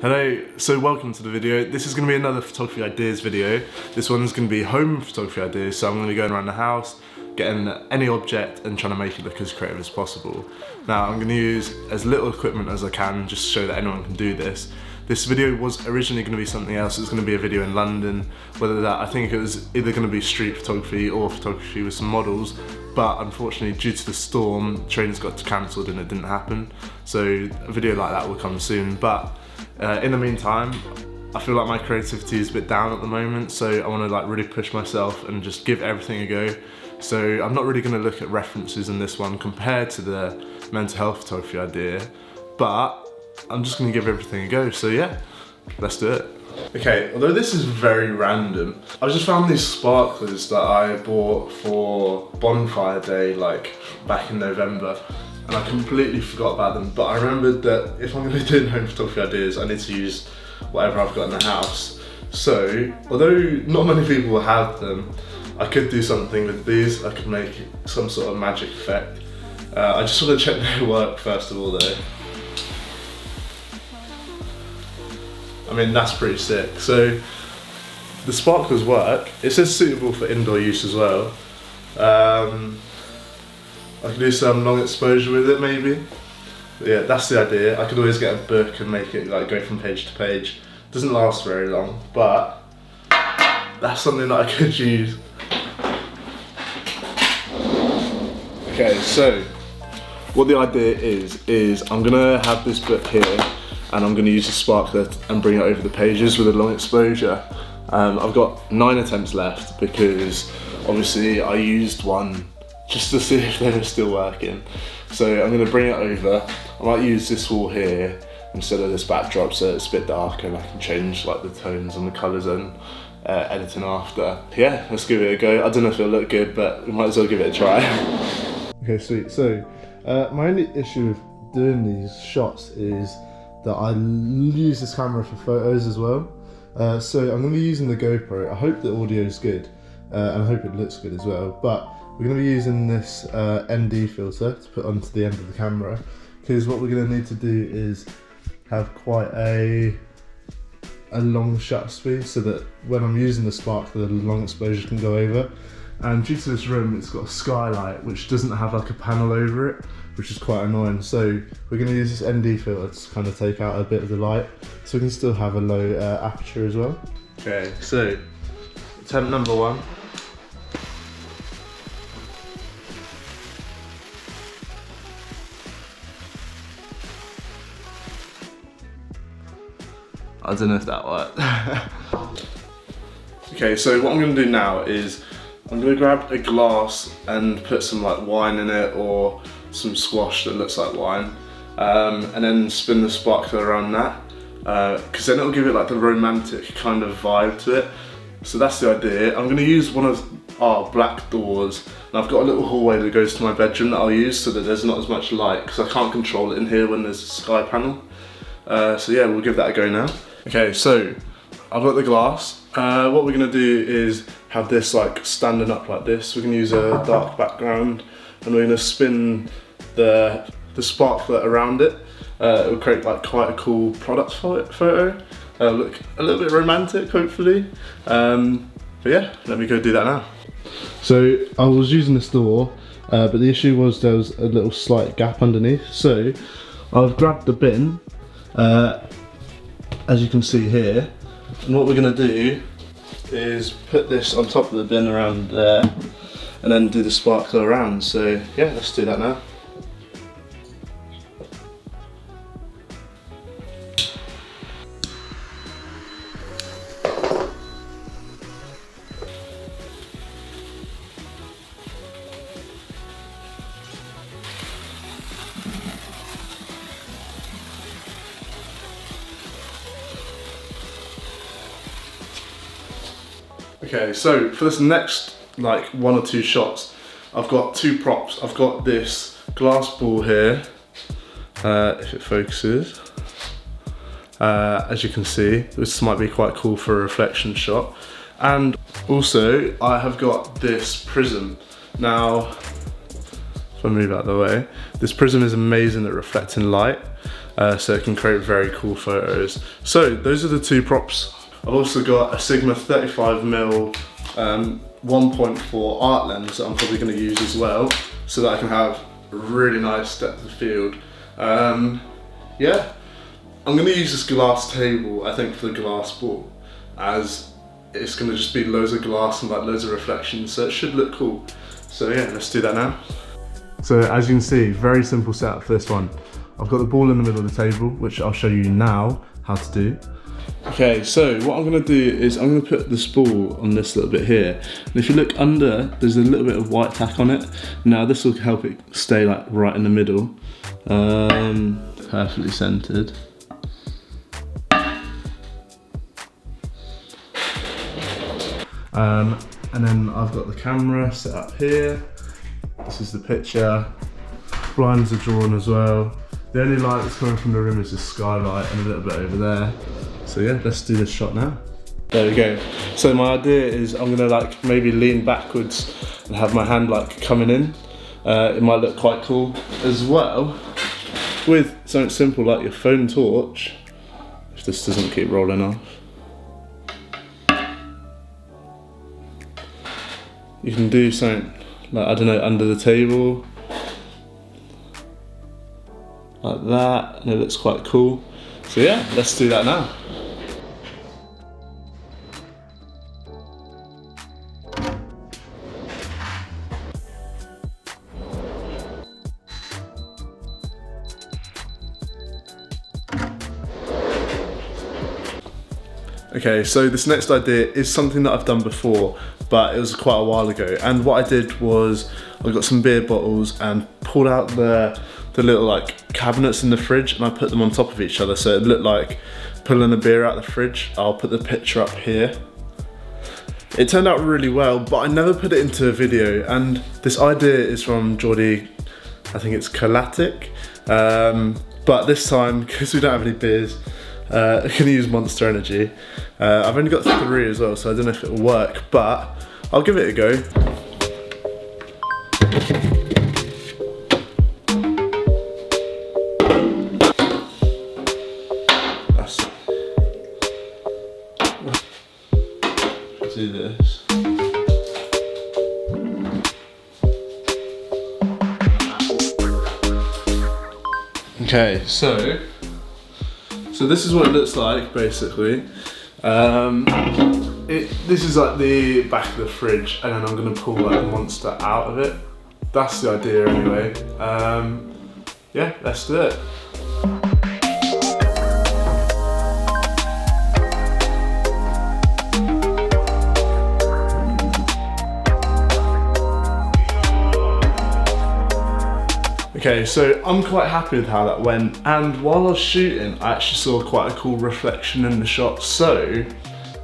Hello, so welcome to the video. This is going to be another photography ideas video. This one's going to be home photography ideas, so I'm going to be going around the house, getting any object and trying to make it look as creative as possible. Now I'm going to use as little equipment as I can, just to show that anyone can do this. This video was originally going to be something else. It was going to be a video in London, I think it was either going to be street photography or photography with some models, but unfortunately due to the storm, trains got cancelled and it didn't happen. So a video like that will come soon, but in the meantime, I feel like my creativity is a bit down at the moment, so I want to really push myself and just give everything a go. So I'm not really going to look at references in this one compared to the mental health photography idea, but I'm just going to give everything a go. So yeah, let's do it. Okay, although this is very random, I just found these sparklers that I bought for Bonfire Day back in November. And I completely forgot about them, but I remembered that if I'm going to be doing home photography ideas, I need to use whatever I've got in the house. So, although not many people will have them, I could do something with these. I could make some sort of magic effect. I just want to check their work first of all though. I mean, that's pretty sick. So, the sparklers work. It says suitable for indoor use as well. I could do some long exposure with it maybe. But yeah, that's the idea. I could always get a book and make it go from page to page. Doesn't last very long, but that's something that I could use. Okay, so what the idea is I'm gonna have this book here and I'm gonna use the sparkler and bring it over the pages with a long exposure. I've got 9 attempts left because obviously I used one just to see if they were still working. So I'm going to bring it over. I might use this wall here instead of this backdrop so it's a bit darker and I can change the tones and the colours and editing after. Yeah, let's give it a go. I don't know if it'll look good, but we might as well give it a try. Okay, sweet. So my only issue with doing these shots is that I use this camera for photos as well. So I'm going to be using the GoPro. I hope the audio is good and I hope it looks good as well. But we're going to be using this ND filter to put onto the end of the camera, because what we're going to need to do is have quite a long shutter speed so that when I'm using the sparkler, the long exposure can go over. And due to this room, it's got a skylight which doesn't have a panel over it, which is quite annoying. So we're going to use this ND filter to kind of take out a bit of the light so we can still have a low aperture as well. Okay, so attempt number 1. I don't know if that worked. Okay, so what I'm going to do now is I'm going to grab a glass and put some wine in it or some squash that looks like wine, and then spin the sparkler around that, because then it'll give it the romantic kind of vibe to it. So that's the idea. I'm going to use one of our black doors, and I've got a little hallway that goes to my bedroom that I'll use so that there's not as much light, because I can't control it in here when there's a sky panel. So yeah, we'll give that a go now. Okay, so I've got the glass. What we're going to do is have this standing up like this. We're going to use a dark background and we're going to spin the sparkler around it. It will create quite a cool product photo. Look a little bit romantic, hopefully. But yeah, let me go do that now. So I was using this door, but the issue was there was a little slight gap underneath. So I've grabbed the bin, as you can see here, and what we're going to do is put this on top of the bin around there and then do the sparkler around. So yeah, let's do that now. Okay, so for this next 1 or 2 shots, I've got 2 props. I've got this glass ball here, if it focuses. As you can see, this might be quite cool for a reflection shot. And also, I have got this prism. Now, if I move out of the way, this prism is amazing at reflecting light. so it can create very cool photos. So those are the two props. I've also got a Sigma 35mm 1.4 art lens that I'm probably going to use as well, so that I can have a really nice depth of field. Yeah, I'm going to use this glass table, I think, for the glass ball, as it's going to just be loads of glass and like loads of reflections, so it should look cool. So yeah, let's do that now. So as you can see, very simple setup for this one. I've got the ball in the middle of the table, which I'll show you now how to do. Okay, so what I'm going to do is I'm going to put this ball on this little bit here. And if you look under, there's a little bit of white tack on it. Now this will help it stay like right in the middle. Perfectly centered. And then I've got the camera set up here. This is the picture. Blinds are drawn as well. The only light that's coming from the room is the skylight and a little bit over there. So yeah, let's do this shot now. There we go. So my idea is I'm gonna like maybe lean backwards and have my hand like coming in. It might look quite cool as well with something simple like your phone torch, if this doesn't keep rolling off. You can do something like, I don't know, under the table, like that, and it looks quite cool. So yeah, let's do that now. Okay, so this next idea is something that I've done before, but it was quite a while ago. And what I did was I got some beer bottles and pulled out the little like cabinets in the fridge, and I put them on top of each other, so it looked like pulling a beer out of the fridge. I'll put the picture up here. It turned out really well, but I never put it into a video. And this idea is from Geordie, I think it's Kalatic. But this time, because we don't have any beers, I'm gonna use Monster Energy. I've only got 3 as well, so I don't know if it'll work, but I'll give it a go. Let's do this. Okay, so this is what it looks like, basically. This is like the back of the fridge, and then I'm gonna pull like the monster out of it. That's the idea anyway. Yeah, let's do it. Okay, so I'm quite happy with how that went, and while I was shooting, I actually saw quite a cool reflection in the shot. So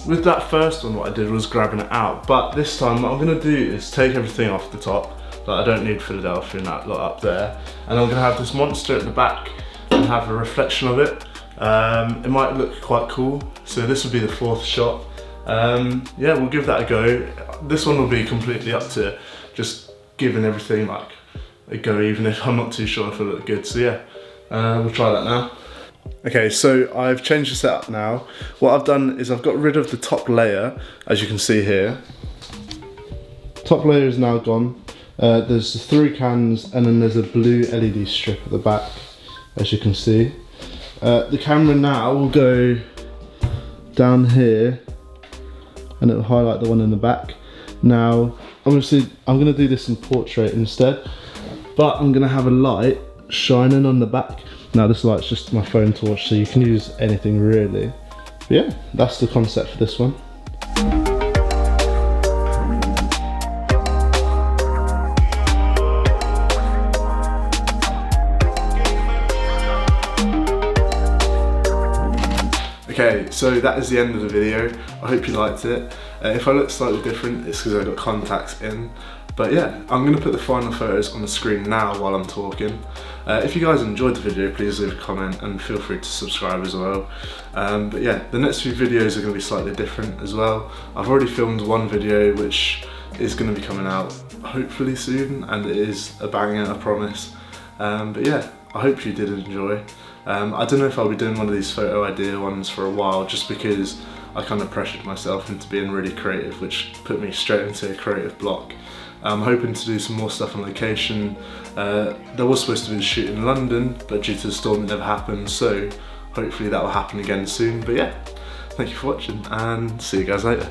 with that first one, what I did was grabbing it out, but this time what I'm gonna do is take everything off the top. Like, I don't need Philadelphia and that lot up there, and I'm gonna have this monster at the back and have a reflection of it. It might look quite cool, so this will be the 4th shot. Yeah, we'll give that a go. This one will be completely up to just giving everything like a go, even if I'm not too sure if it'll look good. So yeah, we'll try that now. Okay, so I've changed the setup now. What I've done is I've got rid of the top layer, as you can see here. Top layer is now gone. There's the 3 cans, and then there's a blue LED strip at the back, as you can see. The camera now will go down here, and it'll highlight the one in the back. Now, I'm gonna do this in portrait instead, but I'm gonna have a light shining on the back. Now this light's just my phone torch, so you can use anything really. But yeah, that's the concept for this one. Okay, so that is the end of the video. I hope you liked it. If I look slightly different, it's because I've got contacts in. But yeah, I'm going to put the final photos on the screen now while I'm talking. If you guys enjoyed the video, please leave a comment and feel free to subscribe as well. But yeah, the next few videos are going to be slightly different as well. I've already filmed one video which is going to be coming out hopefully soon, and it is a banger, I promise. But yeah, I hope you did enjoy. I don't know if I'll be doing one of these photo idea ones for a while, just because I kind of pressured myself into being really creative, which put me straight into a creative block. I'm hoping to do some more stuff on location. There was supposed to be a shoot in London, but due to the storm it never happened, so hopefully that will happen again soon. But yeah, thank you for watching and see you guys later.